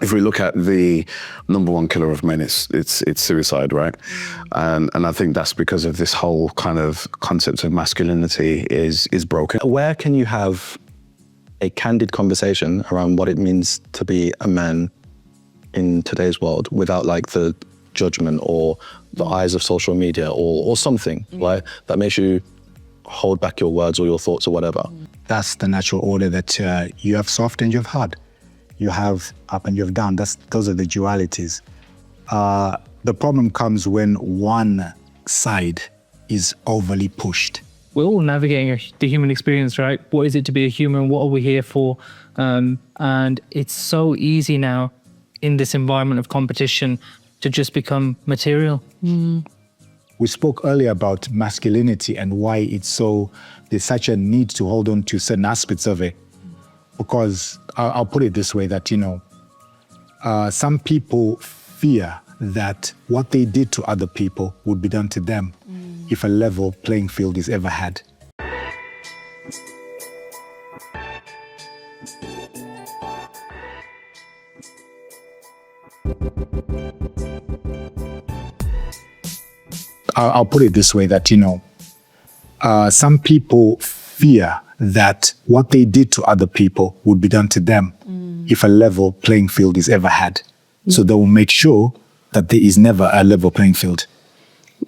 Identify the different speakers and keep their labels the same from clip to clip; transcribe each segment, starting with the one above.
Speaker 1: if we look at the number one killer of men, it's suicide, right? And I think that's because of this whole kind of concept of masculinity is broken.
Speaker 2: Where can you have a candid conversation around what it means to be a man in today's world without like the judgment or the eyes of social media or something, right? That makes you hold back your words or your thoughts or whatever.
Speaker 3: That's the natural order that you have soft and you have hard. You have up and you have down. Those are the dualities. The problem comes when one side is overly pushed.
Speaker 4: We're all navigating the human experience, right? What is it to be a human? What are we here for? And it's so easy now in this environment of competition to just become material.
Speaker 3: We spoke earlier about masculinity and why there's such a need to hold on to certain aspects of it. Because I'll put it this way, that, some people fear that what they did to other people would be done to them if a level playing field is ever had. I'll put it this way, that, some people fear that what they did to other people would be done to them if a level playing field is ever had. So they will make sure that there is never a level playing field.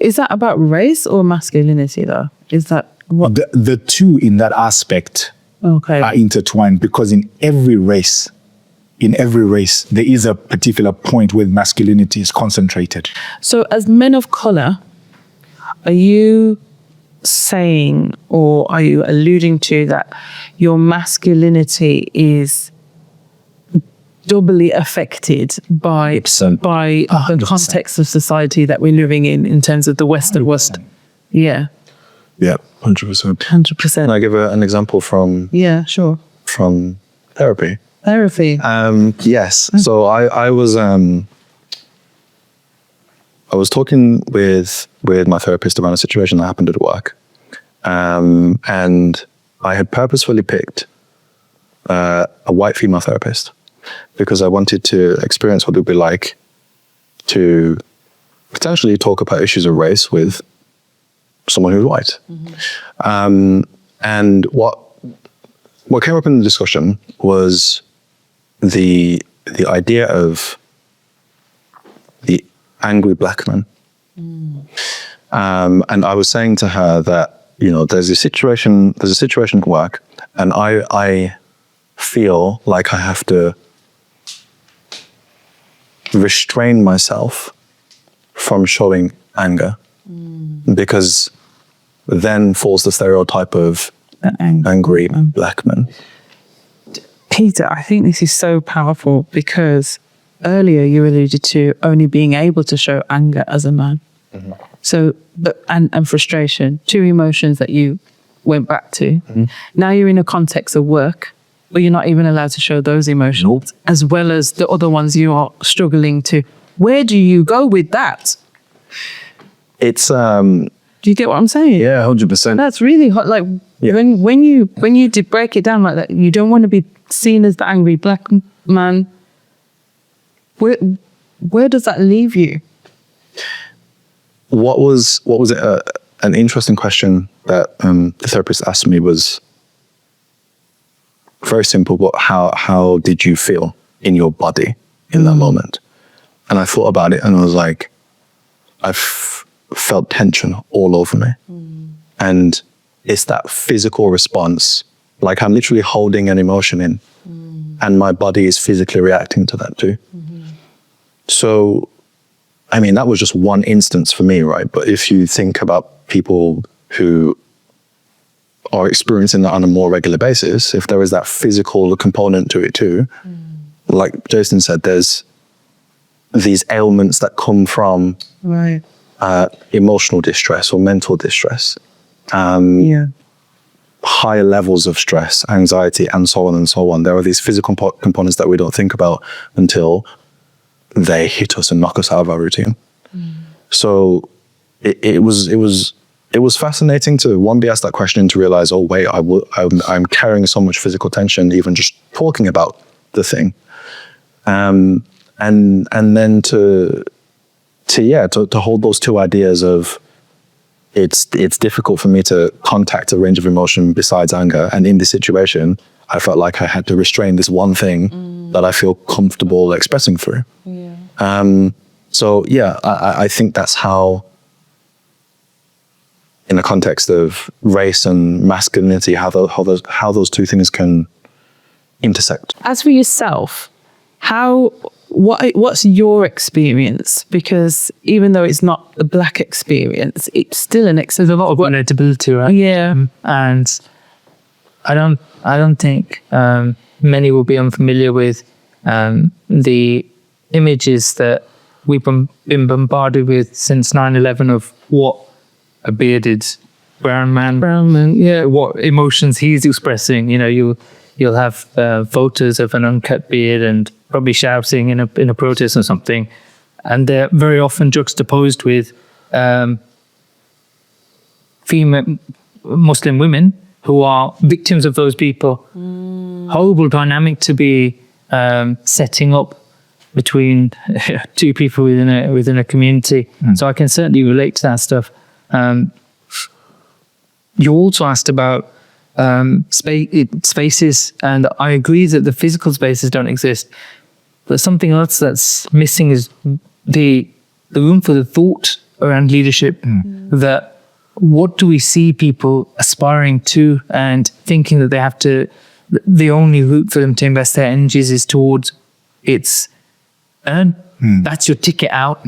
Speaker 5: Is that about race or masculinity, though? Is that what?
Speaker 3: The two in that aspect are intertwined, because in every race, there is a particular point where masculinity is concentrated.
Speaker 5: So as men of color, are you saying, or are you alluding to, that your masculinity is doubly affected by the context of society that we're living in terms of the Western world? Yeah.
Speaker 2: Yeah, 100%.
Speaker 5: 100%.
Speaker 2: Can I give an example from from therapy?
Speaker 5: Therapy.
Speaker 2: Yes. So I was talking with my therapist around a situation that happened at work. And I had purposefully picked a white female therapist because I wanted to experience what it would be like to potentially talk about issues of race with someone who's white. And what came up in the discussion was the idea of the angry black man. And I was saying to her that, there's a situation at work, and I feel like I have to restrain myself from showing anger, because then falls the stereotype of angry black man.
Speaker 5: Peter, I think this is so powerful, because earlier you alluded to only being able to show anger as a man. So, and frustration, two emotions that you went back to. Now you're in a context of work where you're not even allowed to show those emotions, as well as the other ones you are struggling to. Where do you go with that?
Speaker 2: It's
Speaker 5: do you get what I'm saying?
Speaker 2: Yeah, 100%.
Speaker 5: That's really hot. Like when you did break it down like that, you don't want to be seen as the angry black man. Where does that leave you?
Speaker 2: What was it? An interesting question that the therapist asked me was very simple. But how did you feel in your body in that moment? And I thought about it, and I was like, I felt tension all over me, and it's that physical response. Like I'm literally holding an emotion in, and my body is physically reacting to that too. So, I mean, that was just one instance for me, right? But if you think about people who are experiencing that on a more regular basis, if there is that physical component to it too, like Jason said, there's these ailments that come from emotional distress or mental distress, higher levels of stress, anxiety, and so on and so on. There are these physical components that we don't think about until they hit us and knock us out of our routine. So it was fascinating to, one, be asked that question, and to realize, oh wait, I'm carrying so much physical tension even just talking about the thing. And then to hold those two ideas of it's difficult for me to contact a range of emotion besides anger, and in this situation I felt like I had to restrain this one thing that I feel comfortable expressing through. So yeah, I think that's how, in the context of race and masculinity, how those two things can intersect.
Speaker 5: As for yourself, what's your experience? Because even though it's not a Black experience, it's still an experience.
Speaker 4: There's a lot of relatability, right?
Speaker 5: Yeah.
Speaker 4: And I don't think many will be unfamiliar with the images that we've been bombarded with since 9/11 of what a bearded brown man, what emotions he's expressing. You know, you'll have photos of an uncut beard and probably shouting in a protest or something, and they're very often juxtaposed with female Muslim women who are victims of those people. Horrible dynamic to be setting up between two people within a community. So I can certainly relate to that stuff. You also asked about spaces, and I agree that the physical spaces don't exist. But something else that's missing is the room for the thought around leadership. That what do we see people aspiring to and thinking that they have to, the only route for them to invest their energies is towards it's earn. That's your ticket out.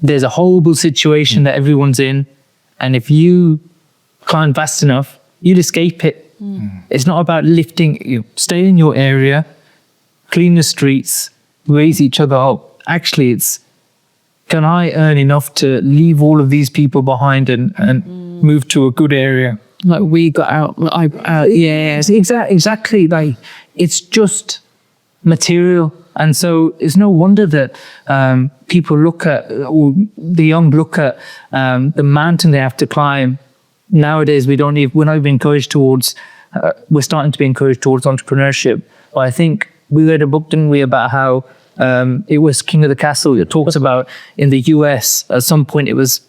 Speaker 4: There's a horrible situation that everyone's in, and if you climb fast enough, you'd escape it. It's not about lifting you. Stay in your area, clean the streets, raise each other up. Actually, it's, can I earn enough to leave all of these people behind and move to a good area?
Speaker 5: Like we got out.
Speaker 4: Yes, exactly. Like it's just material. And so it's no wonder that people look at, or the young look at the mountain they have to climb. Nowadays, we're not even encouraged towards, we're starting to be encouraged towards entrepreneurship. But I think we read a book, didn't we, about how it was King of the Castle. It talks about in the US, at some point it was,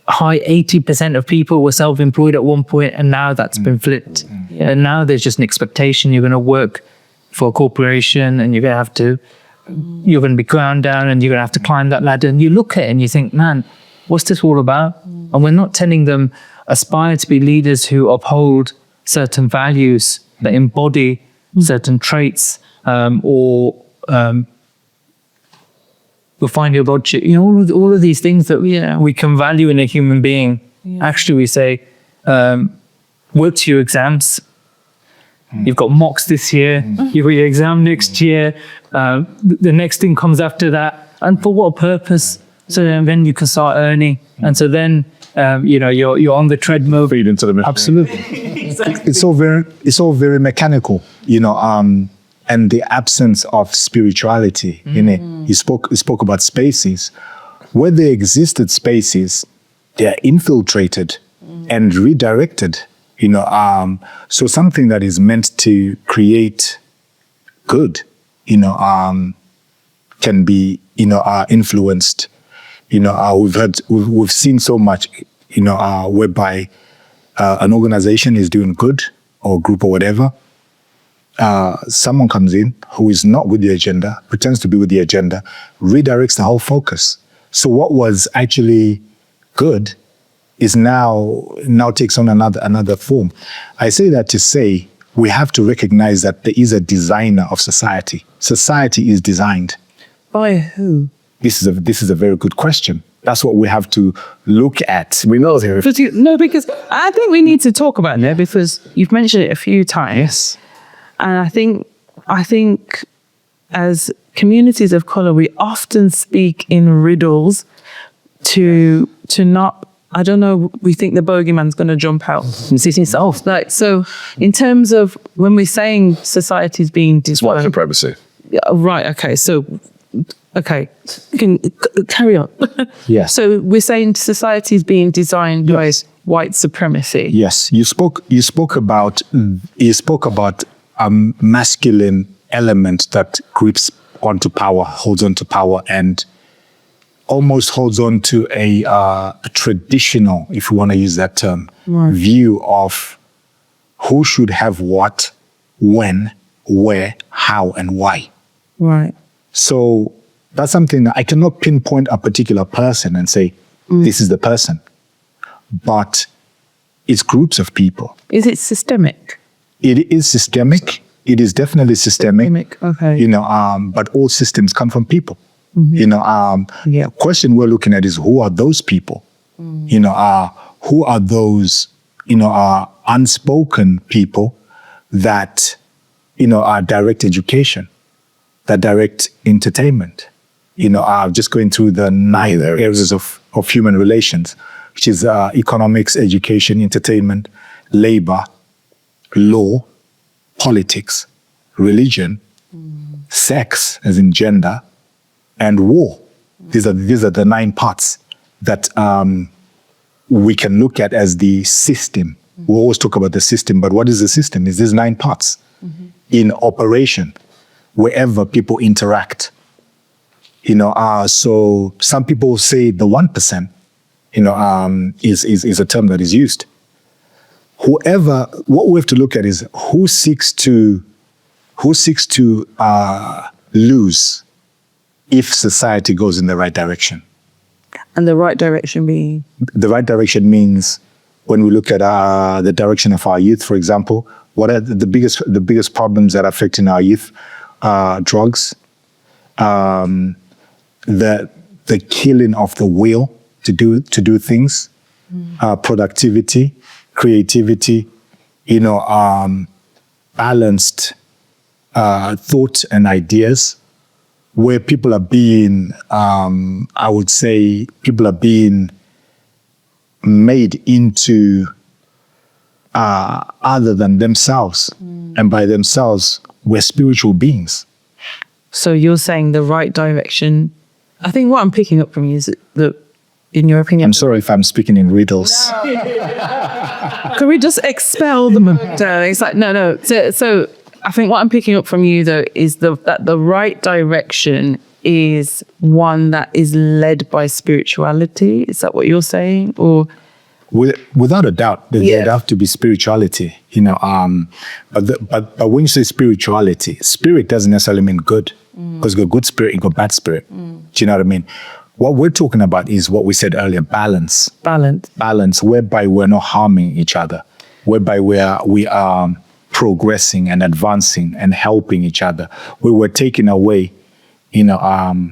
Speaker 4: high 80% of people were self-employed at one point, and now that's been flipped. And now there's just an expectation you're going to work for a corporation, and you're going to be ground down, and you're going to have to climb that ladder. And you look at it and you think, man, what's this all about? And we're not telling them aspire to be leaders who uphold certain values that embody certain traits, or refine your logic. You know, all of these things that we can value in a human being. Actually, we say, work to your exams. You've got mocks this year. You've got your exam next year. The next thing comes after that. And for what purpose? So then you can start earning. And so then, you're on the treadmill.
Speaker 2: Feed into the machine.
Speaker 3: Absolutely. It's all very mechanical, and the absence of spirituality in it. You spoke about spaces. Where they existed spaces, they're infiltrated and redirected. So something that is meant to create good, can be, influenced. We've seen so much, whereby an organization is doing good, or a group or whatever. Someone comes in who is not with the agenda, pretends to be with the agenda, redirects the whole focus. So what was actually good is now takes on another form. I say that to say we have to recognize that there is a designer of society. Society is designed.
Speaker 5: By who?
Speaker 3: This is a very good question. That's what we have to look at. We know there.
Speaker 5: No, because I think we need to talk about that, because you've mentioned it a few times.
Speaker 3: Yes.
Speaker 5: And I think as communities of color, we often speak in riddles to not, I don't know, we think the bogeyman's going to jump out and see himself. Like, so in terms of when we're saying society's being designed.
Speaker 2: White supremacy.
Speaker 5: Right. Okay. So, carry on.
Speaker 3: Yeah.
Speaker 5: So we're saying society's being designed by white supremacy.
Speaker 3: Yes. You spoke about masculine element that grips onto power, holds on to power, and almost holds on to a traditional, if you want to use that term, view of who should have what, when, where, how, and why.
Speaker 5: Right.
Speaker 3: So that's something that I cannot pinpoint a particular person and say, this is the person. But it's groups of people.
Speaker 5: Is it systemic?
Speaker 3: It is systemic. It is definitely systemic.
Speaker 5: Okay.
Speaker 3: You know, but all systems come from people. You know, the question we're looking at is who are those people? You know, who are those, you know, unspoken people that, you know, are direct education, that direct entertainment. You know, just going through the 9 areas of human relations, which is economics, education, entertainment, labor, law, politics, religion, sex, as in gender, and war. These are the 9 parts that we can look at as the system. We always talk about the system, but what is the system? It's these 9 parts in operation, wherever people interact. You know, so some people say the 1%, you know, is a term that is used. Whoever, what we have to look at is who seeks to lose if society goes in the right direction.
Speaker 5: And the right direction being?
Speaker 3: The right direction means when we look at the direction of our youth, for example, what are the biggest problems that are affecting our youth? Drugs, the killing of the will to do things, productivity, creativity, you know, balanced thought and ideas, where people are being, I would say, people are being made into other than themselves. And by themselves, we're spiritual beings.
Speaker 5: So you're saying the right direction. I think what I'm picking up from you is that, in your opinion...
Speaker 3: I'm sorry if I'm speaking in riddles.
Speaker 5: Can we just expel them? It's like, no. So I think what I'm picking up from you, though, is that the right direction is one that is led by spirituality. Is that what you're saying? Or
Speaker 3: without a doubt, there'd have to be spirituality, you know. But when you say spirituality, spirit doesn't necessarily mean good, because you got good spirit, you got bad spirit. Do you know what I mean? What we're talking about is what we said earlier: balance, whereby we're not harming each other, whereby we are progressing and advancing and helping each other. We were taking away, you know,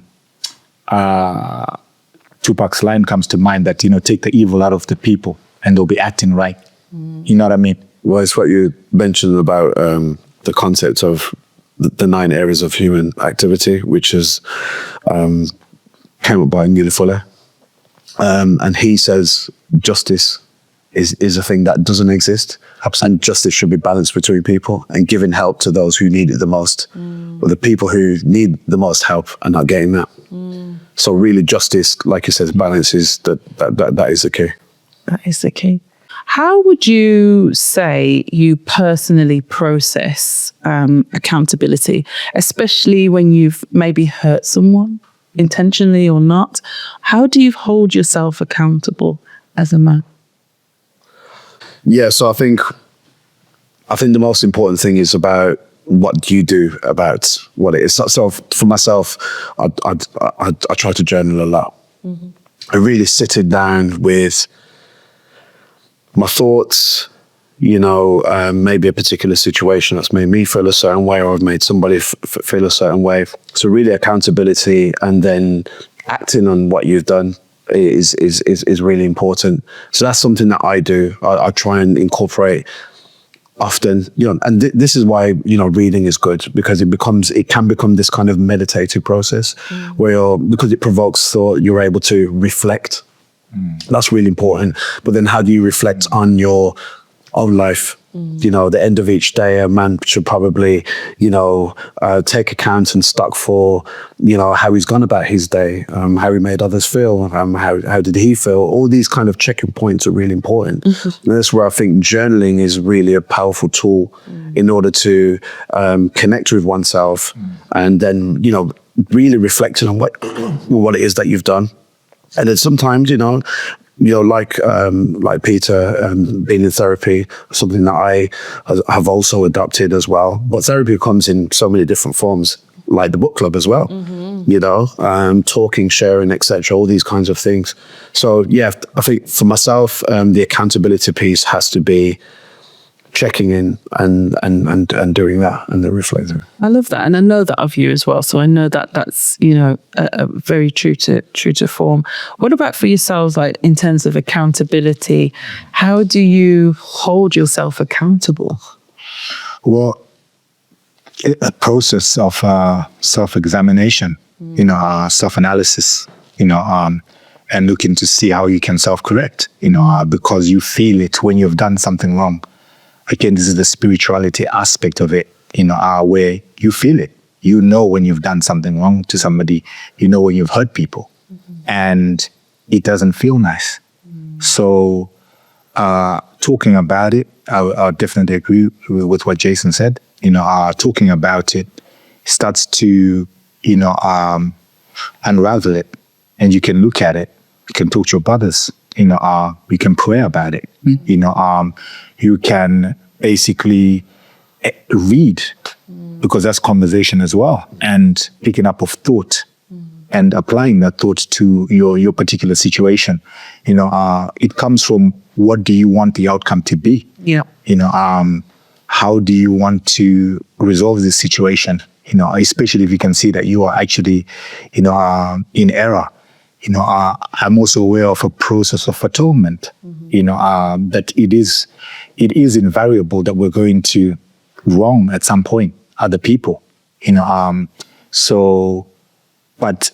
Speaker 3: Tupac's line comes to mind that, you know, take the evil out of the people and they'll be acting right. You know what I mean?
Speaker 1: Well, it's what you mentioned about the concept of the 9 areas of human activity, which is came up by Ngili Fuller. And he says justice is a thing that doesn't exist. Absolutely. And justice should be balanced between people and giving help to those who need it the most. But the people who need the most help are not getting that. So really justice, like you said, balance is that is the key.
Speaker 5: That is the key. How would you say you personally process accountability, especially when you've maybe hurt someone, intentionally or not? How do you hold yourself accountable as a man?
Speaker 1: Yeah, so I think the most important thing is about what you do about what it is. So for myself, I try to journal a lot. I really sit it down with my thoughts, you know, maybe a particular situation that's made me feel a certain way, or I've made somebody feel a certain way. So really accountability and then acting on what you've done is really important. So that's something that I do. I try and incorporate often, you know, and this is why, you know, reading is good, because it can become this kind of meditative process where because it provokes thought, you're able to reflect. That's really important. But then how do you reflect on your own life? You know, the end of each day, a man should probably, you know, take account and stock for, you know, how he's gone about his day, how he made others feel, how did he feel. All these kind of checking points are really important. And that's where I think journaling is really a powerful tool in order to connect with oneself and then, you know, really reflecting on what it is that you've done. And then sometimes, you know, like Peter, being in therapy, something that I have also adopted as well. But therapy comes in so many different forms, like the book club as well. You know, talking, sharing, etc. All these kinds of things. So yeah, I think for myself, the accountability piece has to be checking in and doing that and the reflecting.
Speaker 5: I love that, and I know that of you as well. So I know that that's, you know, a very true to form. What about for yourselves, like in terms of accountability? How do you hold yourself accountable?
Speaker 3: Well, a process of self-examination, you know, self-analysis, you know, and looking to see how you can self-correct, you know, because you feel it when you've done something wrong. Again, this is the spirituality aspect of it, you know, where you feel it. You know when you've done something wrong to somebody, you know when you've hurt people, and it doesn't feel nice. So talking about it, I definitely agree with what Jason said. You know, talking about it starts to, you know, unravel it, and you can look at it. You can talk to your brothers. You know, we can pray about it. You know, you can basically read, because that's conversation as well, and picking up of thought and applying that thought to your particular situation. You know, it comes from, what do you want the outcome to be?
Speaker 5: Yeah.
Speaker 3: You know, how do you want to resolve this situation? You know, especially if you can see that you are actually, you know, in error. You know, I'm also aware of a process of atonement. You know, that it is invariable that we're going to wrong at some point other people. You know, so, but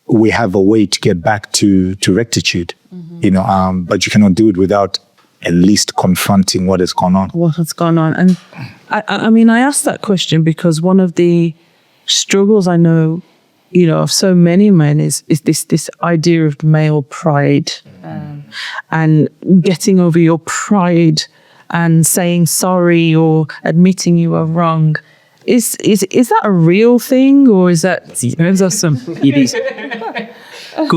Speaker 3: we have a way to get back to rectitude. You know, but you cannot do it without at least confronting what has gone on.
Speaker 5: What has gone on? And I mean, I asked that question because one of the struggles I know, you know, of so many men is this idea of male pride, and getting over your pride and saying sorry or admitting you are wrong. Is that a real thing, or is that some?
Speaker 4: It is. Of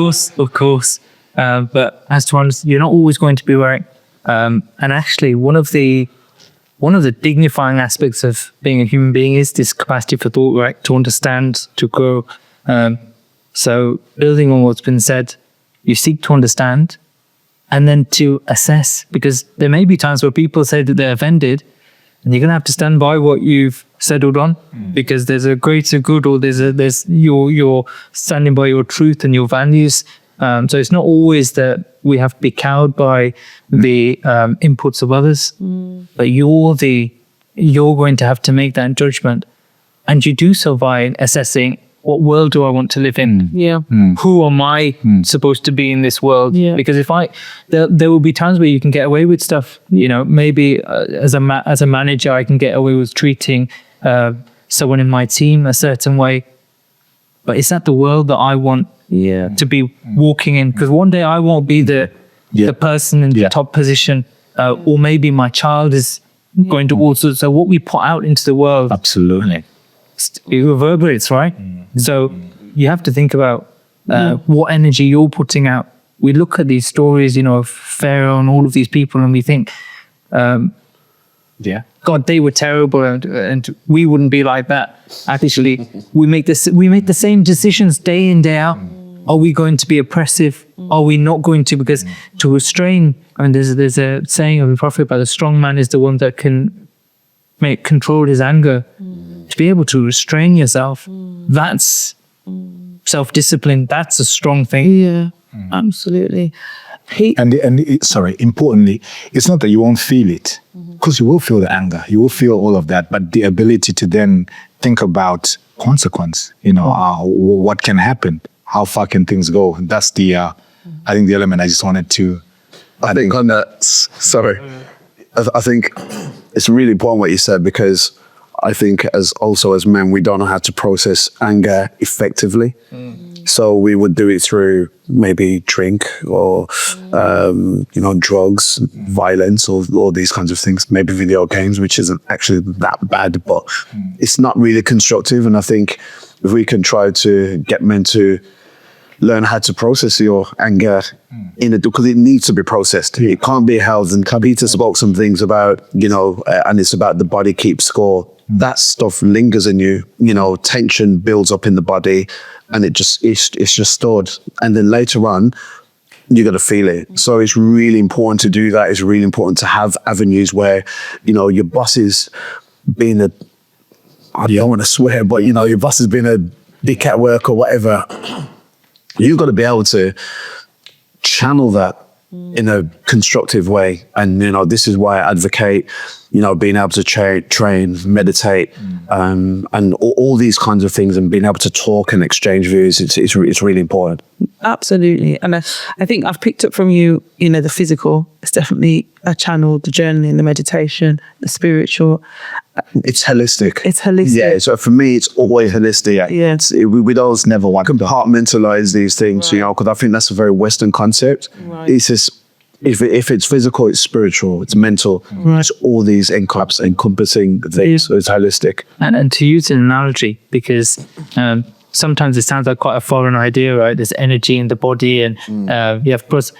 Speaker 4: course. But as to honest, you're not always going to be right. And actually, one of the dignifying aspects of being a human being is this capacity for thought, right? To understand, to grow. So building on what's been said, you seek to understand and then to assess, because there may be times where people say that they're offended, and you're going to have to stand by what you've settled on, because there's a greater good, or you're standing by your truth and your values. So it's not always that we have to be cowed by the inputs of others, but you're going to have to make that judgment, and you do so by assessing, what world do I want to live in?
Speaker 5: Yeah.
Speaker 4: Who am I supposed to be in this world?
Speaker 5: Yeah.
Speaker 4: Because there will be times where you can get away with stuff. You know, maybe as a manager, I can get away with treating someone in my team a certain way. But is that the world that I want to be walking in? Because one day I won't be the person in the top position, or maybe my child is going to also. So what we put out into the world,
Speaker 3: Absolutely.
Speaker 4: it reverberates, right? So you have to think about what energy you're putting out. We look at these stories, you know, of Pharaoh and all of these people, and we think, God, they were terrible, and we wouldn't be like that. Actually, we make the same decisions day in, day out. Are we going to be oppressive? Are we not going to? Because to restrain, and there's a saying of the Prophet about the strong man is the one that can control his anger. To be able to restrain yourself, that's self-discipline. That's a strong thing.
Speaker 5: Yeah, absolutely.
Speaker 3: Importantly, it's not that you won't feel it, because you will feel the anger, you will feel all of that, but the ability to then think about consequence, you know, what can happen, how far can things go? That's the, I think the element I just wanted to.
Speaker 1: I think on that, sorry, I think it's really important what you said, because I think as men, we don't know how to process anger effectively. So we would do it through maybe drink or, drugs, violence, or all these kinds of things. Maybe video games, which isn't actually that bad, but it's not really constructive. And I think if we can try to get men to learn how to process your anger because it needs to be processed. It can't be held. And Peter spoke some things about, and it's about the body keeps score. That stuff lingers in you, tension builds up in the body, and it's just stored. And then later on, you're going to feel it. So it's really important to do that. It's really important to have avenues where, your boss is being I don't want to swear, but your boss is being a dick at work or whatever. You've got to be able to channel that in a constructive way. And, this is why I advocate, being able to train, meditate, and all these kinds of things, and being able to talk and exchange views. It's really important.
Speaker 5: Absolutely. And I think I've picked up from you, the physical. It's definitely a channel, the journaling, the meditation, the spiritual.
Speaker 1: It's holistic.
Speaker 5: It's holistic.
Speaker 1: Yeah, so for me, it's always holistic.
Speaker 5: Yeah.
Speaker 1: We don't never want to compartmentalize these things, because I think that's a very Western concept.
Speaker 5: Right.
Speaker 1: It's just, if it's physical, it's spiritual, it's mental.
Speaker 5: Right.
Speaker 1: It's all these encompassing things, so it's holistic.
Speaker 4: And to use an analogy, because sometimes it sounds like quite a foreign idea, right? There's energy in the body, and of course,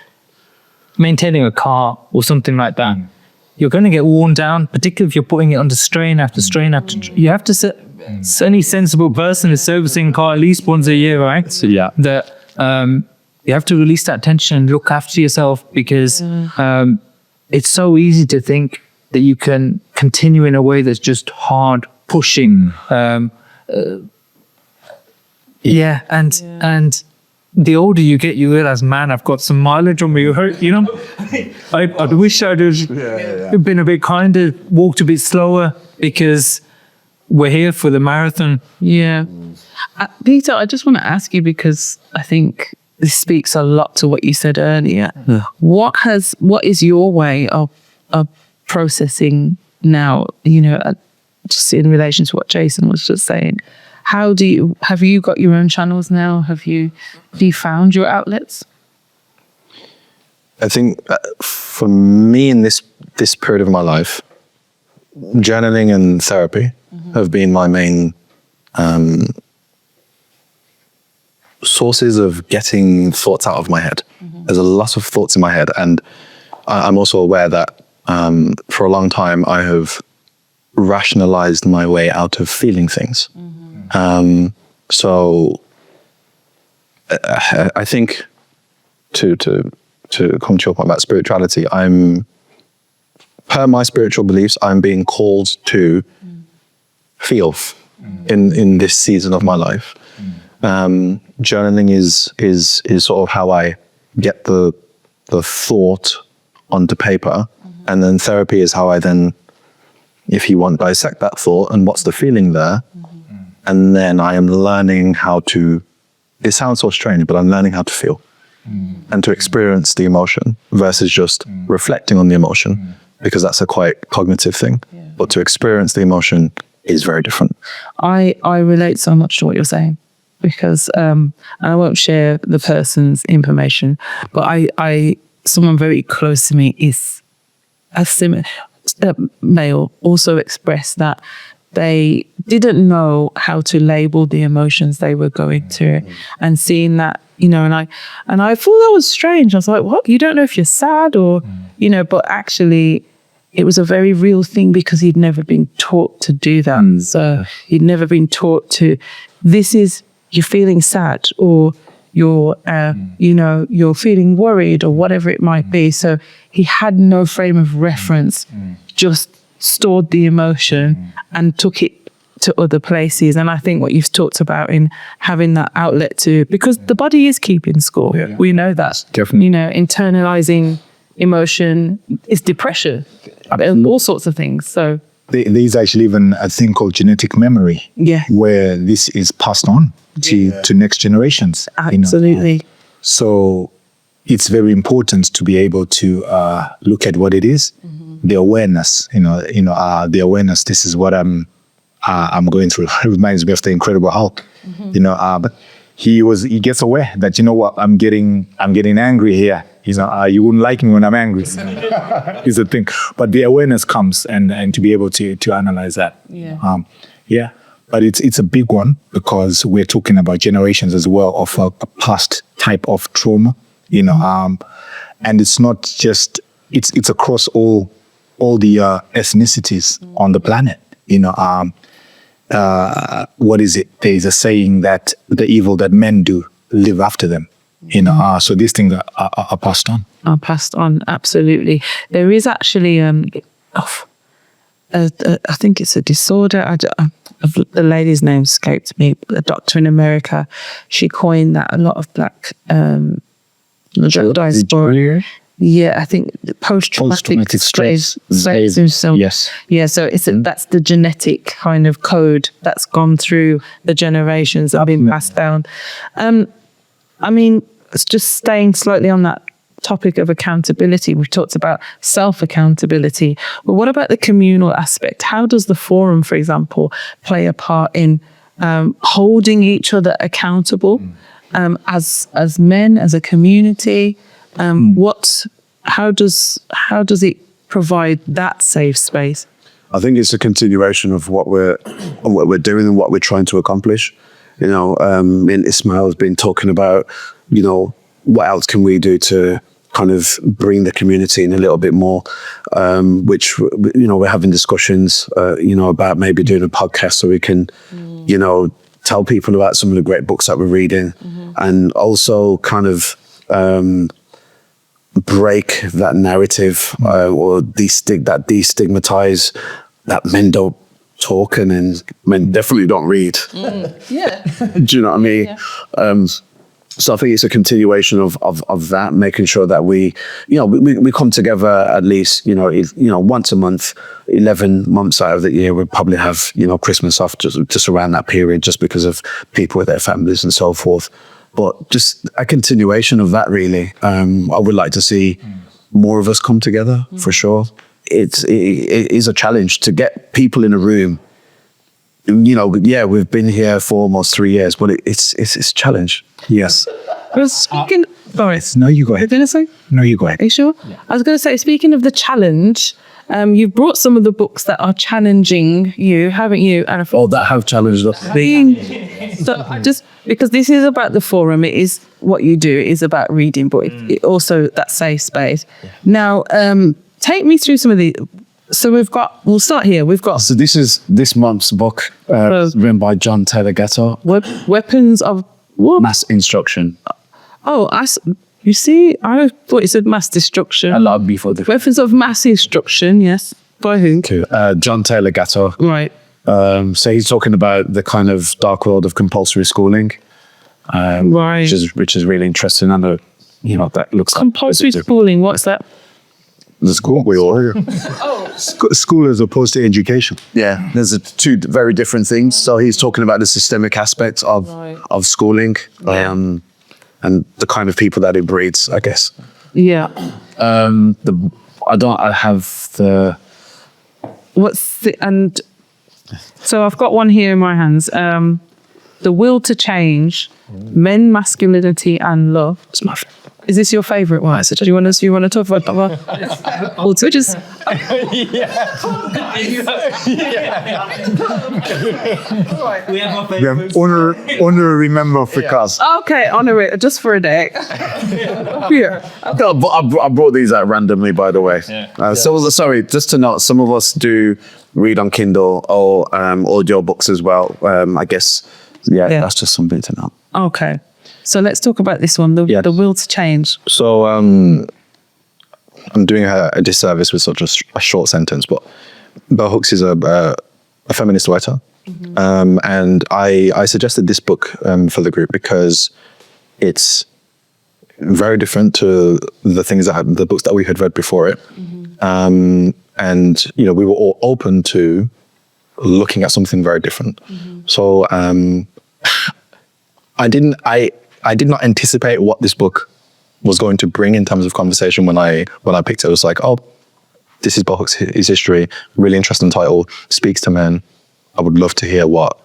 Speaker 4: maintaining a car or something like that, you're going to get worn down, particularly if you're putting it under strain after strain after. You have to any sensible person is servicing a car at least once a year, right?
Speaker 2: So, yeah.
Speaker 4: That you have to release that tension and look after yourself, because it's so easy to think that you can continue in a way that's just hard pushing. And the older you get, you realize, man, I've got some mileage on me. I wish I'd have been a bit kinder, walked a bit slower, because we're here for the marathon.
Speaker 5: Yeah. Peter, I just want to ask you, because I think this speaks a lot to what you said earlier. Yeah. What is your way of processing now, just in relation to what Jason was just saying? Have you got your own channels now? Have you found your outlets?
Speaker 2: I think for me in this period of my life, journaling and therapy have been my main sources of getting thoughts out of my head. There's a lot of thoughts in my head, and I'm also aware that for a long time I have rationalized my way out of feeling things. So I think to come to your point about spirituality, per my spiritual beliefs, I'm being called to feel in this season of my life. Journaling is sort of how I get the thought onto paper, and then therapy is how I then, if you want, dissect that thought and what's the feeling there. And then I am learning how to, it sounds so strange, but I'm learning how to feel and to experience the emotion versus just reflecting on the emotion, because that's a quite cognitive thing. Yeah. But to experience the emotion is very different.
Speaker 5: I relate so much to what you're saying, because, and I won't share the person's information, but someone very close to me is a similar male also expressed that they didn't know how to label the emotions they were going through, and seeing that, and I thought that was strange. I was like, what? You don't know if you're sad or, but actually it was a very real thing, because he'd never been taught to do that. So he'd never been taught to, you're feeling sad, or you're, you're feeling worried, or whatever it might be. So he had no frame of reference, just stored the emotion and took it to other places. And I think what you've talked about in having that outlet because the body is keeping score. Yeah. We know that.
Speaker 3: Definitely.
Speaker 5: Internalizing emotion is depression and all sorts of things. So
Speaker 3: there's actually even a thing called genetic memory.
Speaker 5: Yeah.
Speaker 3: Where this is passed on to next generations.
Speaker 5: Absolutely.
Speaker 3: So it's very important to be able to look at what it is, the awareness, the awareness. This is what I'm going through. It reminds me of the Incredible Hulk, but he gets aware that, you know what, I'm getting angry here. You wouldn't like me when I'm angry. Is the thing. But the awareness comes and to be able to analyze that.
Speaker 5: Yeah.
Speaker 3: But it's a big one because we're talking about generations as well of a past type of trauma, and it's not just, it's across all the ethnicities on the planet, what is it? There's a saying that the evil that men do live after them. So these things are passed on.
Speaker 5: Are passed on, absolutely. There is actually, I think it's a disorder. The lady's name escaped me. A doctor in America, she coined that a lot of black diaspora. Yeah, I think post-traumatic stress syndrome.
Speaker 3: Yes.
Speaker 5: Yeah, so that's the genetic kind of code that's gone through the generations that have been passed down. I mean, it's just staying slightly on that topic of accountability. We've talked about self-accountability, but what about the communal aspect? How does the forum, for example, play a part in holding each other accountable as men, as a community? How does it provide that safe space?
Speaker 1: I think it's a continuation of what we're doing and what we're trying to accomplish. Ismail has been talking about, what else can we do to kind of bring the community in a little bit more, which, we're having discussions, about maybe doing a podcast so we can, tell people about some of the great books that we're reading, and also kind of break that narrative or destigmatize that men don't talk and men definitely don't read.
Speaker 5: Yeah.
Speaker 1: Do you know what I mean?
Speaker 5: Yeah.
Speaker 1: So I think it's a continuation of that, making sure that we come together at least, once a month, 11 months out of the year. We'll probably have, Christmas off just around that period, just because of people with their families and so forth. But just a continuation of that, really. I would like to see more of us come together, for sure. It is a challenge to get people in a room. We've been here for almost 3 years, but it's a challenge. Yes.
Speaker 5: Speaking, Boris.
Speaker 3: No, you go ahead.
Speaker 5: You're going to say?
Speaker 3: No, you go ahead.
Speaker 5: Are you sure? Yeah. I was going to say, speaking of the challenge, you've brought some of the books that are challenging you, haven't you? And
Speaker 1: that have challenged us.
Speaker 5: So just because this is about the forum, it is what you do. It is about reading, but it also that safe space. Yeah. Now, take me through some of the. So we'll start here.
Speaker 1: So this is this month's book, written by John Taylor Gatto.
Speaker 5: Weapons of what?
Speaker 1: Mass instruction.
Speaker 5: Oh, you see, I thought it said mass destruction.
Speaker 1: A lot before the
Speaker 5: weapons of mass instruction. Yes, by who?
Speaker 1: John Taylor Gatto.
Speaker 5: Right.
Speaker 1: So he's talking about the kind of dark world of compulsory schooling,
Speaker 5: right?
Speaker 1: Which is really interesting. I know, that looks
Speaker 5: compulsory schooling. What's that?
Speaker 1: The school we all hear.
Speaker 3: School as opposed to education.
Speaker 1: Yeah, there's two very different things. So he's talking about the systemic aspects of schooling, and the kind of people that it breeds, I guess.
Speaker 5: Yeah.
Speaker 1: I have the.
Speaker 5: And so I've got one here in my hands. The Will to Change, Men, Masculinity and Love.
Speaker 1: It's my favorite.
Speaker 5: Is this your favorite one? Do you want to talk about all switches?
Speaker 3: We have honorary member for cars.
Speaker 5: Okay, honor it just for a day. Yeah.
Speaker 1: I brought these out randomly, by the way. So sorry, just to note, some of us do read on Kindle or audio books as well. I guess, that's just something to note.
Speaker 5: Okay. So let's talk about this one, the Will to Change.
Speaker 2: So I'm doing a disservice with such a short sentence, but Bell Hooks is a feminist writer. And I suggested this book for the group because it's very different to the books that we had read before it. And, we were all open to looking at something very different. So I did not anticipate what this book was going to bring in terms of conversation when I picked it. I was like, this is both his history, really interesting title, speaks to men. I would love to hear what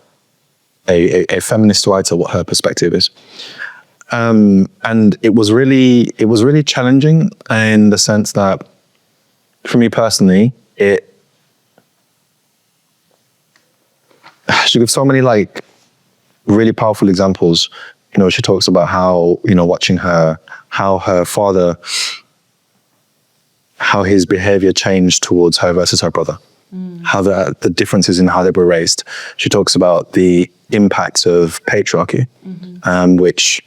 Speaker 2: a feminist writer, what her perspective is. And it was really challenging in the sense that, for me personally, she gives so many like really powerful examples. You know, she talks about how, you know, watching how her father, how his behavior changed towards her versus her brother, how the differences in how they were raised. She talks about the impacts of patriarchy, which,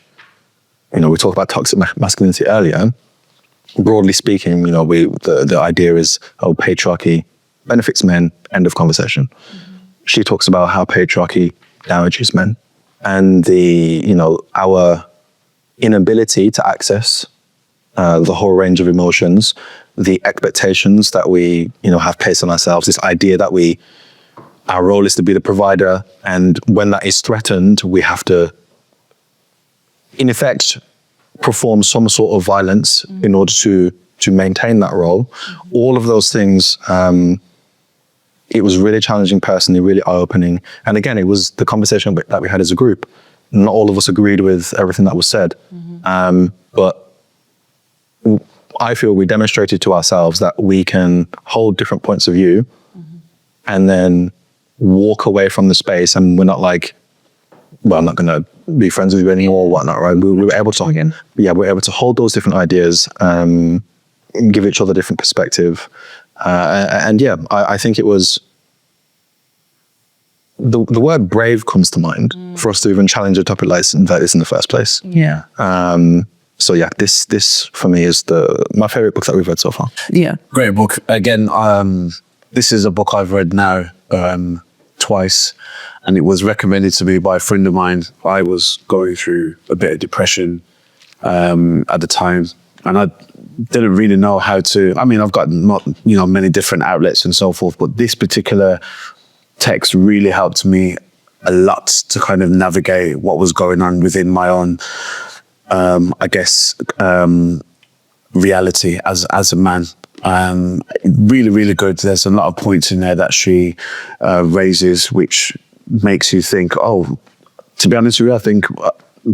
Speaker 2: you know, we talked about toxic masculinity earlier. Broadly speaking, you know, the idea is, oh, patriarchy benefits men, end of conversation. She talks about how patriarchy damages men, and our inability to access the whole range of emotions, the expectations that we, you know, have placed on ourselves, this idea that our role is to be the provider, and when that is threatened, we have to, in effect, perform some sort of violence in order to maintain that role. All of those things, it was really challenging personally, really eye-opening. And again, it was the conversation that we had as a group. Not all of us agreed with everything that was said. But I feel we demonstrated to ourselves that we can hold different points of view and then walk away from the space, and we're not like, well, I'm not going to be friends with you anymore or whatnot, right? We were able to, we're able to hold those different ideas, give each other different perspective. I think it was, the word brave comes to mind for us to even challenge a topic like this in the first place.
Speaker 5: Yeah.
Speaker 2: So yeah, this for me is my favorite book that we've read so far.
Speaker 5: Yeah.
Speaker 1: Great book. Again, this is a book I've read now twice, and it was recommended to me by a friend of mine. I was going through a bit of depression at the time, and I didn't really know how to. I mean, I've got many different outlets and so forth, but this particular text really helped me a lot to kind of navigate what was going on within my own, reality as a man. Really, really good. There's a lot of points in there that she raises, which makes you think, oh, to be honest with you, I think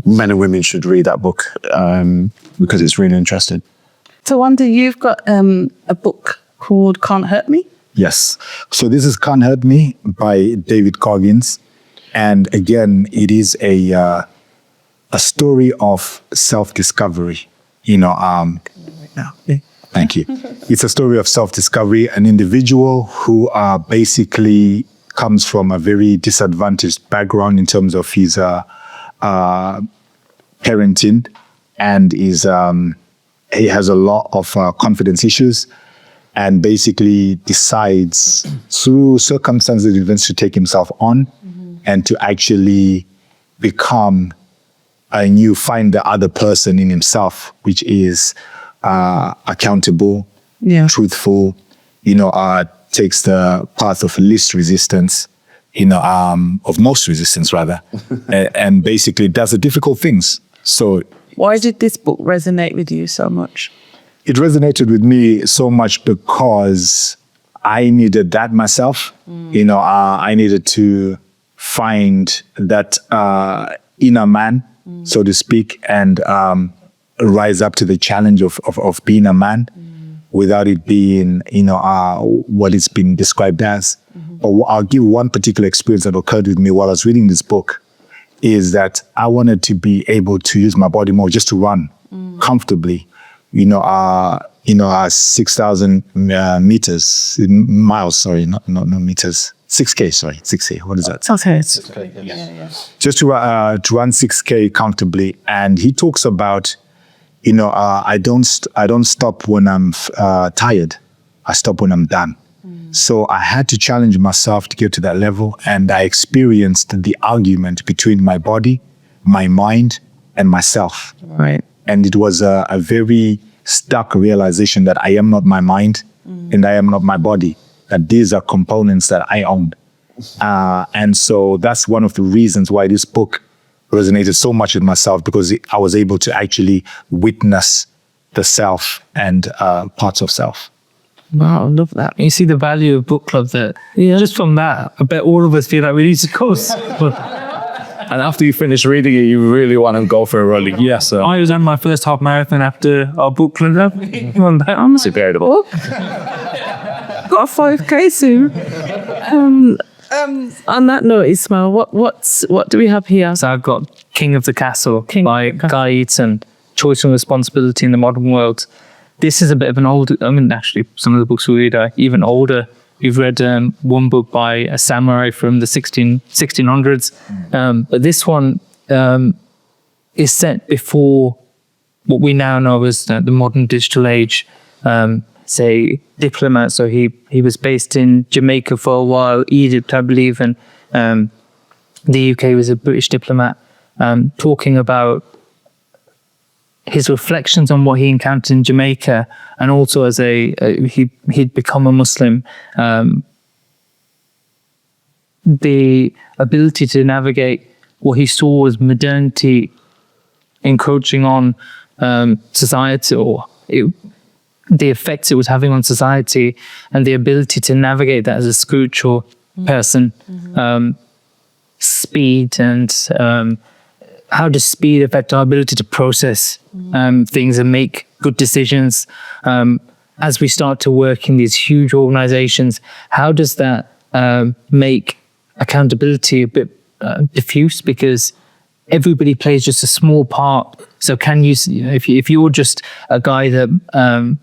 Speaker 1: men and women should read that book because it's really interesting.
Speaker 5: So, Wanda, you've got a book called Can't Hurt Me?
Speaker 3: Yes. So this is Can't Hurt Me by David Coggins. And again, it is a story of self-discovery. Thank you. It's a story of self-discovery, an individual who basically comes from a very disadvantaged background in terms of his parenting, and he has a lot of confidence issues, and basically decides through circumstances and events to take himself on and to actually find the other person in himself, which is accountable, truthful, takes the path of least resistance, of most resistance rather, and basically does the difficult things. So
Speaker 5: why did this book resonate with you so much?
Speaker 3: It resonated with me so much because I needed that myself. I needed to find that inner man, so to speak, and rise up to the challenge of being a man without it being, what it's been described as. I'll give one particular experience that occurred with me while I was reading this book, is that I wanted to be able to use my body more, just to run comfortably. 6,000 miles, sorry, not meters. 6K, sorry, 6K. What is that?
Speaker 5: Okay.
Speaker 3: 6K, yes. Yeah. Just to run 6K comfortably. And he talks about, I don't stop when I'm tired. I stop when I'm done. So I had to challenge myself to get to that level, and I experienced the argument between my body, my mind, and myself.
Speaker 5: Right.
Speaker 3: And it was a very stark realization that I am not my mind and I am not my body, that these are components that I own. And so that's one of the reasons why this book resonated so much with myself, because I was able to actually witness the self and parts of self.
Speaker 5: Wow, I love that.
Speaker 4: You see the value of book club there.
Speaker 5: Yeah.
Speaker 4: Just from that, I bet all of us feel like we need to go.
Speaker 6: And after you finish reading it, you really want to go for a run. Yes, sir.
Speaker 4: I was on my first half marathon after our book club.
Speaker 6: It's incredible.
Speaker 5: Got a 5K soon. On that note, Ismail, what do we have here?
Speaker 4: So I've got King of the Castle by
Speaker 5: of the
Speaker 4: Guy Eaton, Choice and Responsibility in the Modern World. This is a bit of an older, I mean, actually, some of the books we read are even older. We've read one book by a samurai from the 1600s. But this one is set before what we now know as the modern digital age. Say diplomat, so he was based in Jamaica for a while, Egypt, I believe, and the UK was a British diplomat, talking about his reflections on what he encountered in Jamaica, and also as he'd become a Muslim, the ability to navigate what he saw as modernity encroaching on society, or the effects it was having on society, and the ability to navigate that as a spiritual person. Speed and how does speed affect our ability to process things and make good decisions? As we start to work in these huge organizations, how does that make accountability a bit diffuse? Because everybody plays just a small part. So can you, if you're just a guy that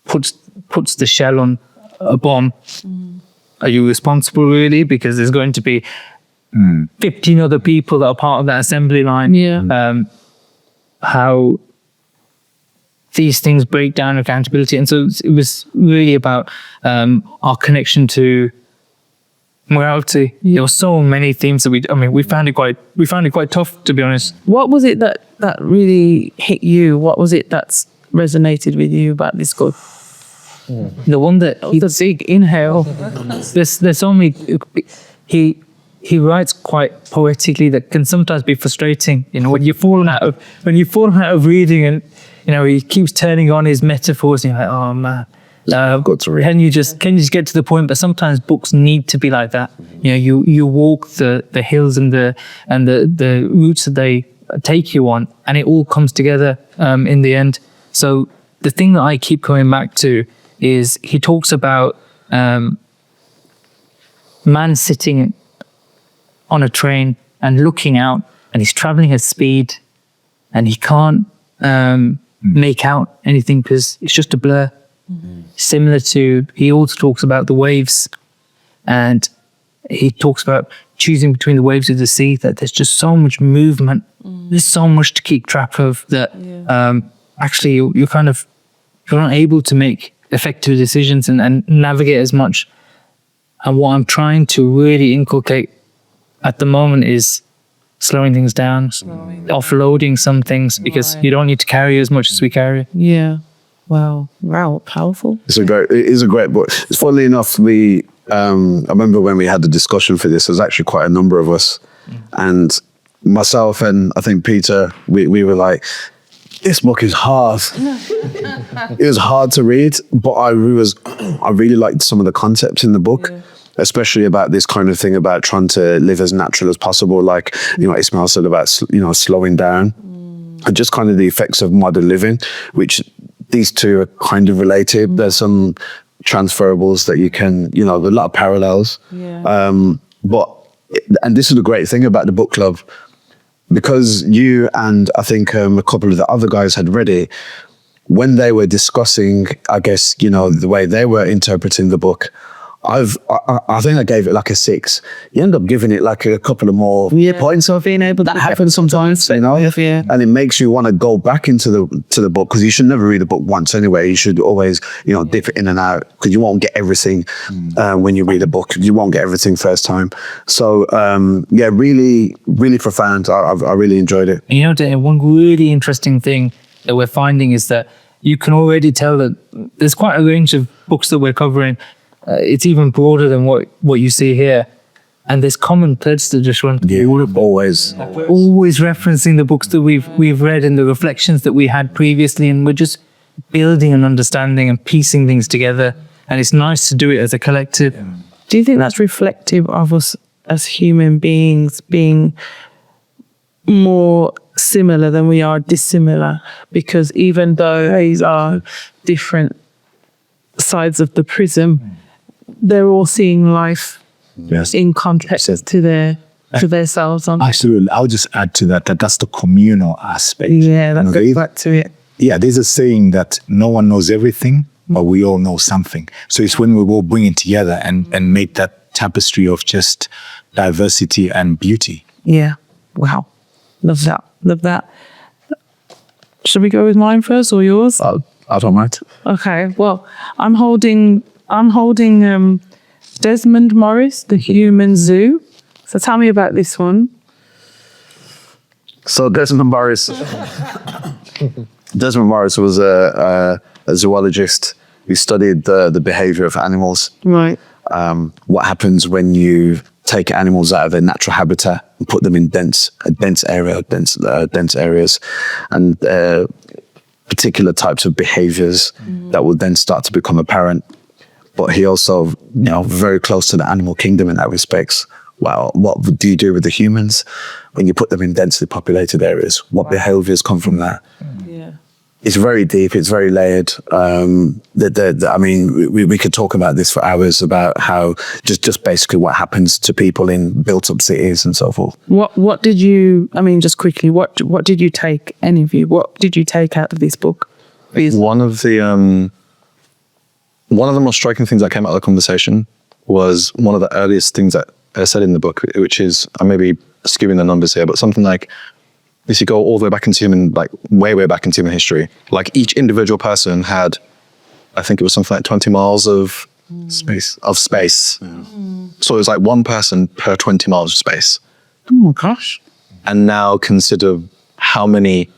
Speaker 4: puts the shell on a bomb, are you responsible really? Because there's going to be 15 other people that are part of that assembly line.
Speaker 5: Yeah.
Speaker 4: How these things break down accountability. And so it was really about our connection to morality. There were so many themes that we found it quite tough, to be honest.
Speaker 5: What was it that really hit you? What was it that's resonated with you about this book?
Speaker 4: The one that
Speaker 5: The big inhale.
Speaker 4: there's so many. He writes quite poetically that can sometimes be frustrating. When you've fallen out of reading, and he keeps turning on his metaphors, and you're like, oh man, I've got to read. Can you just get to the point? But sometimes books need to be like that. You walk the hills and the routes that they take you on, and it all comes together in the end. So the thing that I keep coming back to is he talks about man sitting on a train and looking out, and he's traveling at speed, and he can't make out anything because it's just a blur. Similar to, he also talks about the waves, and he talks about choosing between the waves of the sea, that there's just so much movement. There's so much to keep track of that actually you're not able to make effective decisions and navigate as much. And what I'm trying to really inculcate at the moment is slowing things down, offloading some things, because you don't need to carry as much as we carry.
Speaker 5: Yeah. Wow, powerful.
Speaker 1: It is a great book. It's funnily enough, I remember when we had the discussion for this, there's actually quite a number of us, and myself and I think Peter, we were like, this book is hard. It was hard to read, but I really liked some of the concepts in the book. Especially about this kind of thing about trying to live as natural as possible, like Ismail said about slowing down, and just kind of the effects of modern living, which these two are kind of related. There's some transferables that you can, there's a lot of parallels. And this is the great thing about the book club, because you and I think a couple of the other guys had read it. When they were discussing, I guess, the way they were interpreting the book, I think I gave it like a 6. You end up giving it like a couple of more points.
Speaker 5: So being able
Speaker 1: that happens sometimes, and it makes you want to go back into the book, because you should never read a book once anyway. You should always dip it in and out, because you won't get everything when you read a book. You won't get everything first time. So really, really profound. I really enjoyed it.
Speaker 4: Dan, one really interesting thing that we're finding is that you can already tell that there's quite a range of books that we're covering. It's even broader than what you see here, and there's common threads that just run through.
Speaker 1: Always
Speaker 4: referencing the books that we've read and the reflections that we had previously, and we're just building and understanding and piecing things together. And it's nice to do it as a collective.
Speaker 5: Do you think that's reflective of us as human beings being more similar than we are dissimilar? Because even though these are different sides of the prism, they're all seeing life in context to their selves.
Speaker 3: Absolutely. I'll just add to that that's the communal aspect.
Speaker 5: Yeah, that goes back to it.
Speaker 3: Yeah, there's a saying that no one knows everything, but we all know something. So it's when we all bring it together and make that tapestry of just diversity and beauty.
Speaker 5: Yeah. Wow. Love that. Love that. Should we go with mine first or yours?
Speaker 1: I don't mind.
Speaker 5: Okay. Well, I'm holding Desmond Morris, The Human Zoo. So tell me about this one.
Speaker 1: So Desmond Morris was a zoologist who studied the behavior of animals.
Speaker 5: Right.
Speaker 1: What happens when you take animals out of their natural habitat and put them in dense areas, and particular types of behaviors that will then start to become apparent. But he also, very close to the animal kingdom in that respects. Well, what do you do with the humans when you put them in densely populated areas? What behaviors come from that?
Speaker 5: Yeah.
Speaker 1: It's very deep. It's very layered. I mean, we could talk about this for hours about how just basically what happens to people in built-up cities and so forth.
Speaker 5: What did you? I mean, just quickly, what did you take? Any of you? What did you take out of this book?
Speaker 2: One of the most striking things that came out of the conversation was one of the earliest things that I said in the book, which is, I may be skewing the numbers here, but something like, if you go all the way back into way back into human history, like each individual person had, I think it was something like 20 miles of space. So it was like one person per 20 miles of space.
Speaker 5: Oh my gosh.
Speaker 2: And now consider how many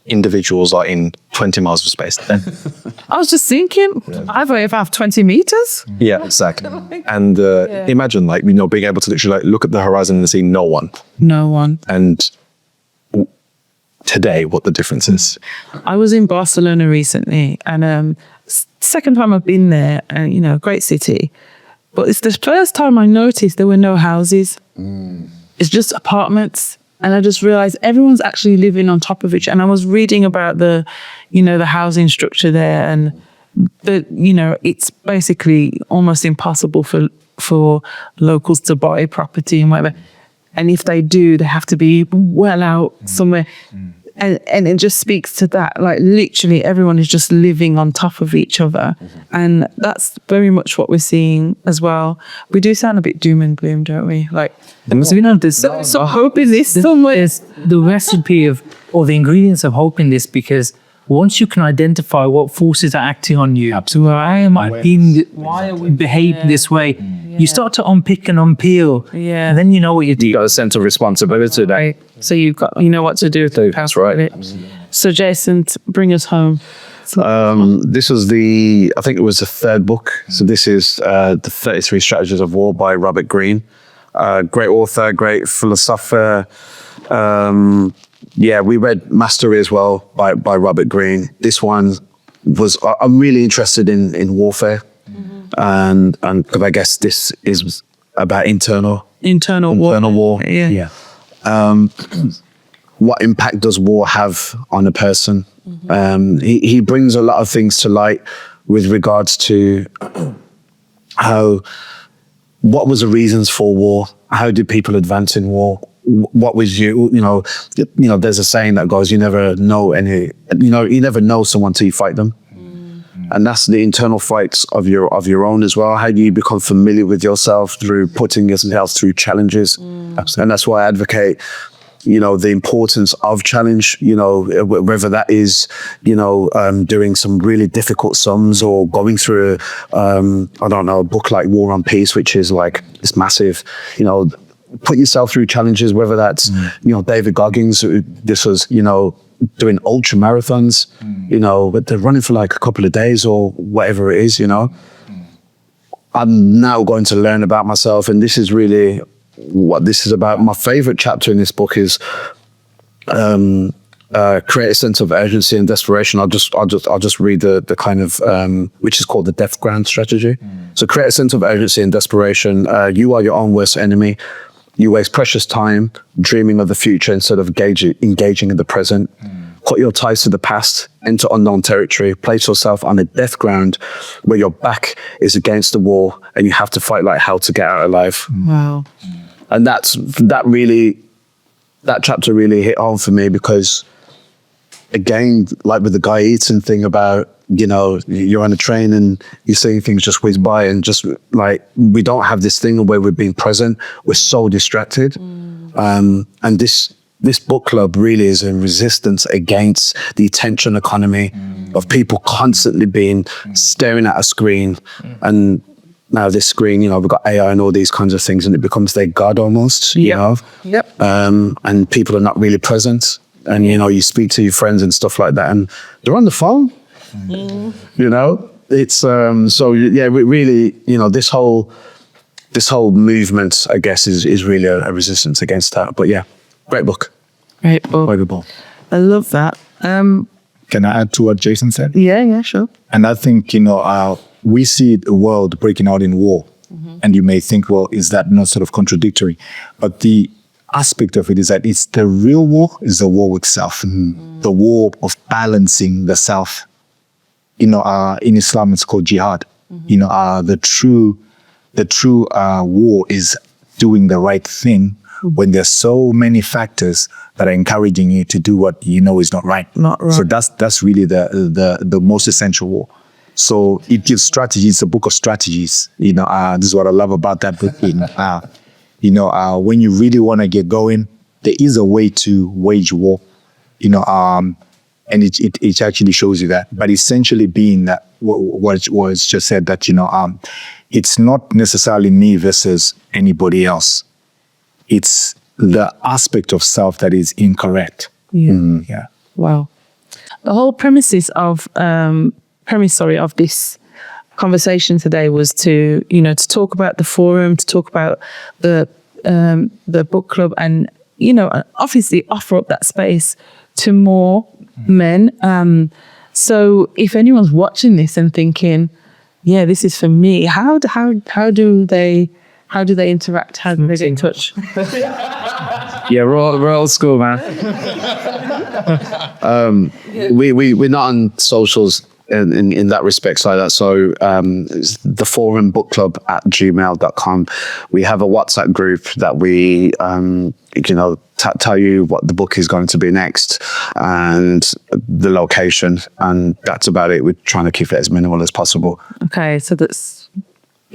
Speaker 2: individuals are in 20 miles of space.
Speaker 5: I was just thinking, I've only have 20 meters.
Speaker 2: Yeah, exactly. And imagine being able to literally look at the horizon and see no one.
Speaker 5: No one.
Speaker 2: And today, what the difference is.
Speaker 5: I was in Barcelona recently, and second time I've been there, and great city. But it's the first time I noticed there were no houses. It's just apartments. And I just realized everyone's actually living on top of each. And I was reading about the housing structure there, and it's basically almost impossible for locals to buy property and whatever. And if they do, they have to be well out somewhere. And it just speaks to that. Like literally everyone is just living on top of each other. And that's very much what we're seeing as well. We do sound a bit doom and gloom, don't we?
Speaker 4: There's
Speaker 5: some hope in this somewhere.
Speaker 4: There's the recipe or the ingredients of hope in this, because once you can identify what forces are acting on you, why are we behaving this way? You start to unpick and unpeel.
Speaker 5: Yeah.
Speaker 4: And then you know what you do.
Speaker 6: You got a sense of responsibility there.
Speaker 5: Right. So you know what to do.
Speaker 6: That's right.
Speaker 5: So Jason, bring us home.
Speaker 1: This was I think it was the third book. So this is the 33 Strategies of War by Robert Greene. Great author, great philosopher. We read Mastery as well by Robert Greene. This one I'm really interested in warfare. And I guess this is about internal war.
Speaker 5: Yeah.
Speaker 1: What impact does war have on a person? He brings a lot of things to light with regards to what was the reasons for war? How did people advance in war? What was there's a saying that goes, you never know someone till you fight them. And that's the internal fights of your own as well. How do you become familiar with yourself through putting yourself through challenges? And that's why I advocate, the importance of challenge, whether that is, doing some really difficult sums or going through, a book like War and Peace, which is like this massive, put yourself through challenges, whether that's, David Goggins, this was, doing ultra marathons, but they're running for like a couple of days or whatever it is, I'm now going to learn about myself. And this is really what this is about. My favorite chapter in this book is create a sense of urgency and desperation. I'll just read the kind of which is called the death ground strategy. So create a sense of urgency and desperation. You are your own worst enemy. You waste precious time dreaming of the future instead of engaging in the present. Cut your ties to the past, enter unknown territory, place yourself on a death ground where your back is against the wall and you have to fight like hell to get out alive.
Speaker 5: Wow.
Speaker 1: And that chapter really hit home for me because, again, like with the Guy Eaton thing about, you know, you're on a train and you're seeing things just whiz by, and just like, we don't have this thing where we're being present. We're so distracted. And this book club really is a resistance against the attention economy of people constantly being staring at a screen. And now this screen, you know, we've got AI and all these kinds of things, and it becomes their God almost, you know?
Speaker 5: Yep.
Speaker 1: And people are not really present. And, you know, you speak to your friends and stuff like that, and they're on the phone, you know? It's, so yeah, really, you know, this whole movement, I guess, is really a resistance against that. But yeah, great book.
Speaker 5: Great book.
Speaker 1: Very good book.
Speaker 5: I love that.
Speaker 3: Can I add to what Jason said?
Speaker 5: Yeah, sure.
Speaker 3: And I think, you know, we see the world breaking out in war. And you may think, well, is that not sort of contradictory? But the aspect of it is that it's the real war is the war with self. The war of balancing the self. You know, in Islam, it's called jihad. You know, the true war is doing the right thing when there's so many factors that are encouraging you to do what you know is not right.
Speaker 5: Not right.
Speaker 3: So that's really the most essential war. So it gives strategies. It's a book of strategies. You know, this is what I love about that book. You know, when you really want to get going, there is a way to wage war. You know, and it actually shows you that. But essentially, being that what was just said, that, you know, it's not necessarily me versus anybody else. It's the aspect of self that is incorrect. Yeah.
Speaker 5: Wow. The whole premise of this conversation today was to talk about the forum, to talk about the book club, and, you know, obviously offer up that space to more men. So if anyone's watching this and thinking, yeah, this is for me, how do they interact? How do they get in touch?
Speaker 6: Yeah, we're old school, man.
Speaker 1: We're not on socials in that respect like that. So it's the forum book club at gmail.com. We have a WhatsApp group that we tell you what the book is going to be next and the location, and that's about it. We're trying to keep it as minimal as possible.
Speaker 5: Okay, so that's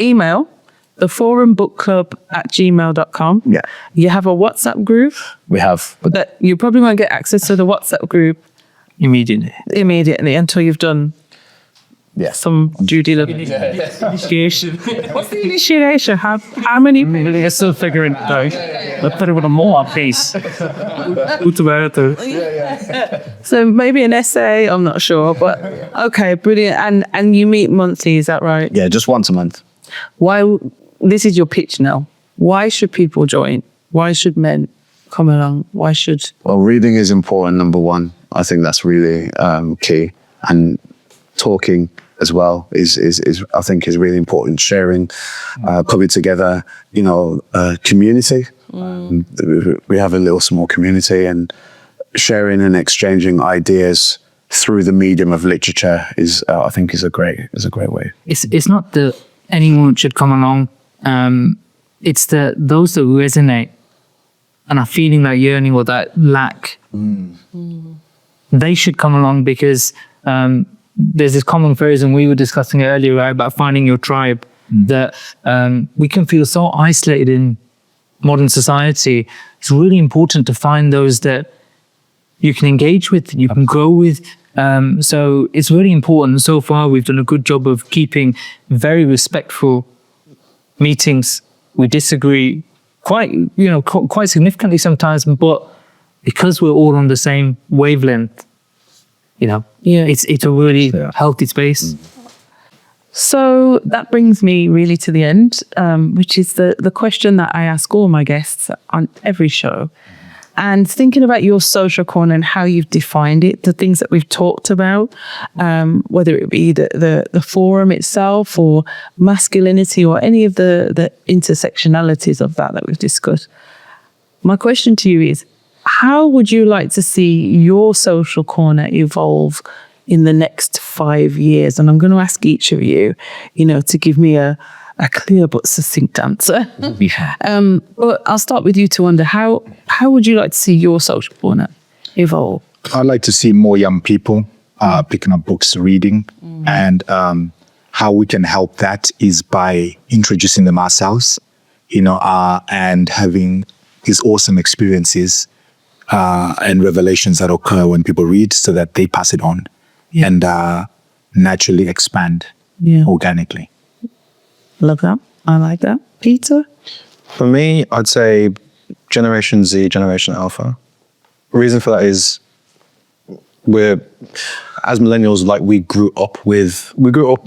Speaker 5: email, the forum book club at gmail.com.
Speaker 1: Yeah.
Speaker 5: You have a WhatsApp group.
Speaker 1: We have.
Speaker 5: But that you probably won't get access to the WhatsApp group immediately until you've done some due diligence. Initiation. What's the initiation? How many?
Speaker 4: We're still figuring it out. Let's put it with a more piece.
Speaker 5: So maybe an essay, I'm not sure, but okay, brilliant. And you meet monthly, is that right?
Speaker 1: Yeah, just once a month.
Speaker 5: Why? This is your pitch now. Why should people join? Why should men come along? Why should?
Speaker 1: Well, reading is important, number one. I think that's really key. And talking as well is I think is really important. Sharing, coming together, you know, community. We have a little small community, and sharing and exchanging ideas through the medium of literature is, I think, is a great way.
Speaker 4: It's not that anyone should come along. It's that those that resonate and are feeling that yearning or that lack, they should come along, because there's this common phrase, and we were discussing it earlier, right, about finding your tribe, that we can feel so isolated in modern society. It's really important to find those that you can engage with, you can grow with. So it's really important. So far, we've done a good job of keeping very respectful meetings. We disagree quite significantly sometimes, but because we're all on the same wavelength, it's a really healthy space.
Speaker 5: So that brings me really to the end, which is the question that I ask all my guests on every show. And thinking about your social corner and how you've defined it, the things that we've talked about, whether it be the forum itself or masculinity or any of the intersectionalities of that we've discussed. My question to you is, how would you like to see your social corner evolve in the next 5 years? And I'm going to ask each of you, to give me a clear but succinct answer. But I'll start with you, Tawanda. How would you like to see your social corner evolve?
Speaker 3: I'd like to see more young people picking up books, reading, and how we can help that is by introducing them ourselves, and having these awesome experiences and revelations that occur when people read, so that they pass it on and naturally expand organically.
Speaker 5: Love that. I like that. Peter?
Speaker 2: For me, I'd say Generation Z, Generation Alpha. Reason for that is we're, as millennials, like we grew up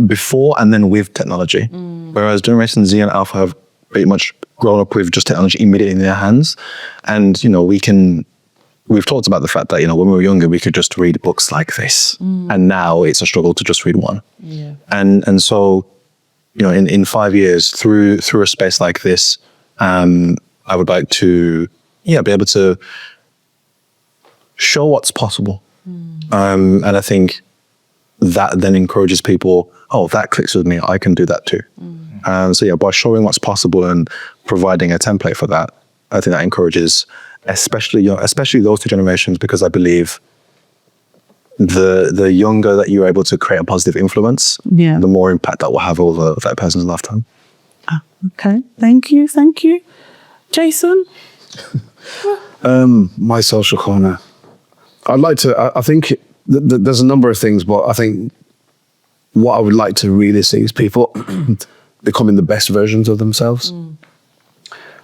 Speaker 2: before and then with technology. Whereas Generation Z and Alpha have pretty much grown up with just technology immediately in their hands. And, we've talked about the fact that, when we were younger, we could just read books like this. And now it's a struggle to just read one.
Speaker 5: Yeah.
Speaker 2: And so, in 5 years, through a space like this, I would like to, be able to show what's possible. And I think that then encourages people, oh, that clicks with me, I can do that too. So by showing what's possible and providing a template for that, I think that encourages, especially those two generations, because I believe the younger that you're able to create a positive influence, the more impact that will have over that person's lifetime.
Speaker 5: Okay. Thank you. Jason?
Speaker 1: My social corner. I'd like to, I think there's a number of things, but I think what I would like to really see is people becoming the best versions of themselves.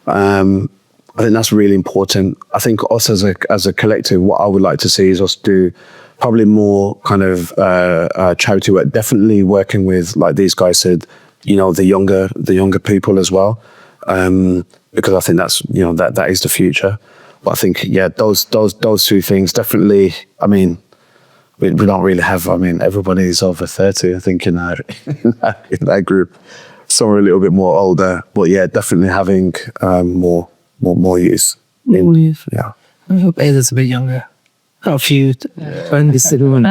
Speaker 1: I think that's really important. I think us as a collective, what I would like to see is us do probably more kind of charity work, definitely working with, like these guys said, the younger people as well. Because I think that's, that is the future. But I think, those two things definitely, I mean, we don't really have, everybody's over 30, I think, in that group. Some are a little bit more older, but definitely having more youth. Yeah.
Speaker 4: I hope Ada's a bit younger. Got a few friends sitting on.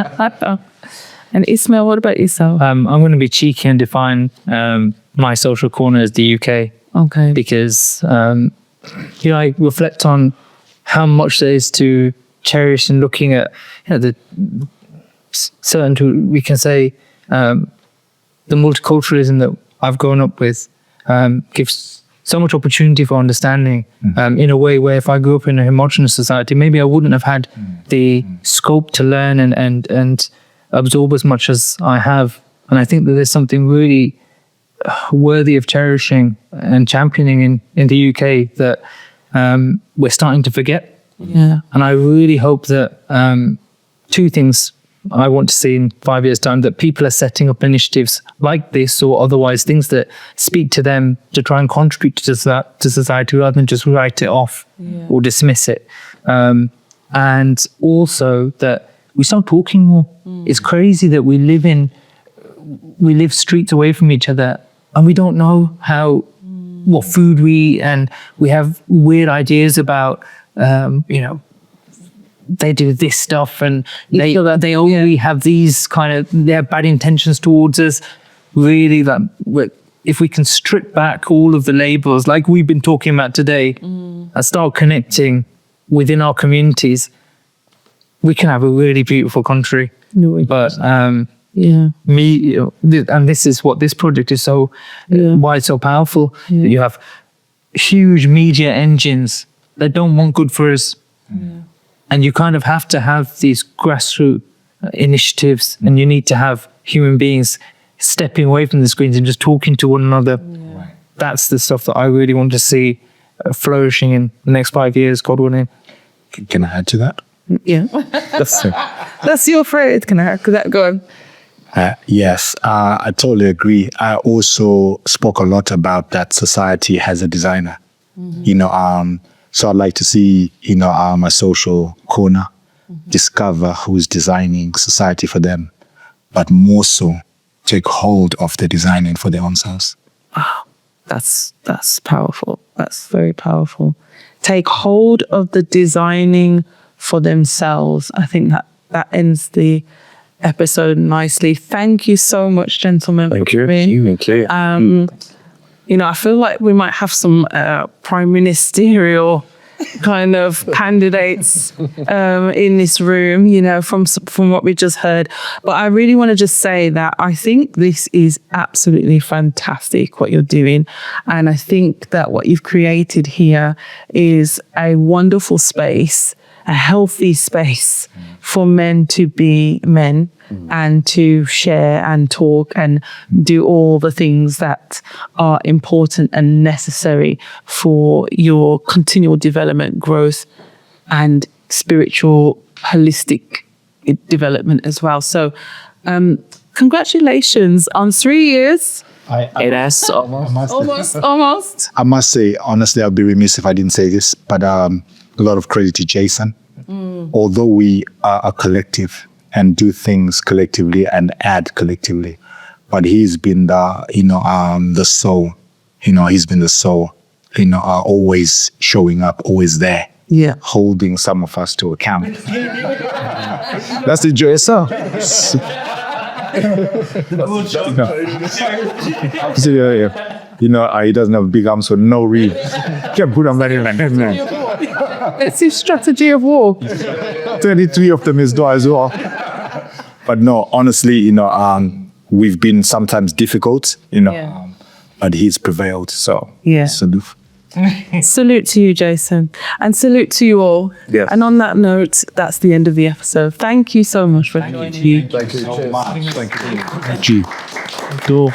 Speaker 5: And Ismail, what about yourself?
Speaker 4: I'm going to be cheeky and define my social corner as the UK.
Speaker 5: Okay.
Speaker 4: Because, I reflect on how much there is to cherish, and looking at, the certain, we can say, the multiculturalism that I've grown up with gives so much opportunity for understanding in a way where if I grew up in a homogenous society, maybe I wouldn't have had the scope to learn and absorb as much as I have. And I think that there's something really worthy of cherishing and championing in the UK that we're starting to forget.
Speaker 5: Yeah.
Speaker 4: And I really hope that two things I want to see in 5 years' time, that people are setting up initiatives like this or otherwise, things that speak to them to try and contribute to society rather than just write it off or dismiss it. And also that we start talking more. It's crazy that we live streets away from each other and we don't know what food we eat, and we have weird ideas about, they do this stuff and they only have these kind of, their bad intentions towards us. Really, that if we can strip back all of the labels like we've been talking about today and start connecting within our communities, we can have a really beautiful country. But and this is what this project is so why it's so powerful. You have huge media engines that don't want good for us. And you kind of have to have these grassroots initiatives, and you need to have human beings stepping away from the screens and just talking to one another. Right. That's the stuff that I really want to see flourishing in the next 5 years, God willing.
Speaker 3: Can I add to that?
Speaker 5: Yeah. That's your phrase. Can I add to that? Go on.
Speaker 3: Yes, I totally agree. I also spoke a lot about that society has a designer. So I'd like to see, a social corner, discover who's designing society for them, but more so take hold of the designing for their own selves.
Speaker 5: That's powerful. That's very powerful. Take hold of the designing for themselves. I think that ends the episode nicely. Thank you so much, gentlemen.
Speaker 6: Thank you.
Speaker 2: Thank you.
Speaker 5: I feel like we might have some prime ministerial kind of candidates in this room, from what we just heard. But I really want to just say that I think this is absolutely fantastic what you're doing. And I think that what you've created here is a wonderful space, a healthy space for men to be men and to share and talk and do all the things that are important and necessary for your continual development, growth, and spiritual, holistic development as well. So, congratulations on 3 years.
Speaker 6: It has
Speaker 5: Almost.
Speaker 3: I must say, honestly, I'd be remiss if I didn't say this, but a lot of credit to Jason. Although we are a collective and do things collectively and add collectively, but he's been the soul. He's been the soul. Always showing up, always there.
Speaker 5: Yeah.
Speaker 3: Holding some of us to account.
Speaker 6: That's the joy itself.
Speaker 3: He doesn't have big arms for no reason. Can't put him like that.
Speaker 5: It's his strategy of war.
Speaker 3: 33 of them is door as well. But no, honestly, we've been sometimes difficult, but he's prevailed. So,
Speaker 5: Yeah.
Speaker 3: salute.
Speaker 5: Salute to you, Jason, and salute to you all.
Speaker 6: Yes.
Speaker 5: And on that note, that's the end of the episode. Thank you so much for joining.
Speaker 3: G.
Speaker 4: Cool.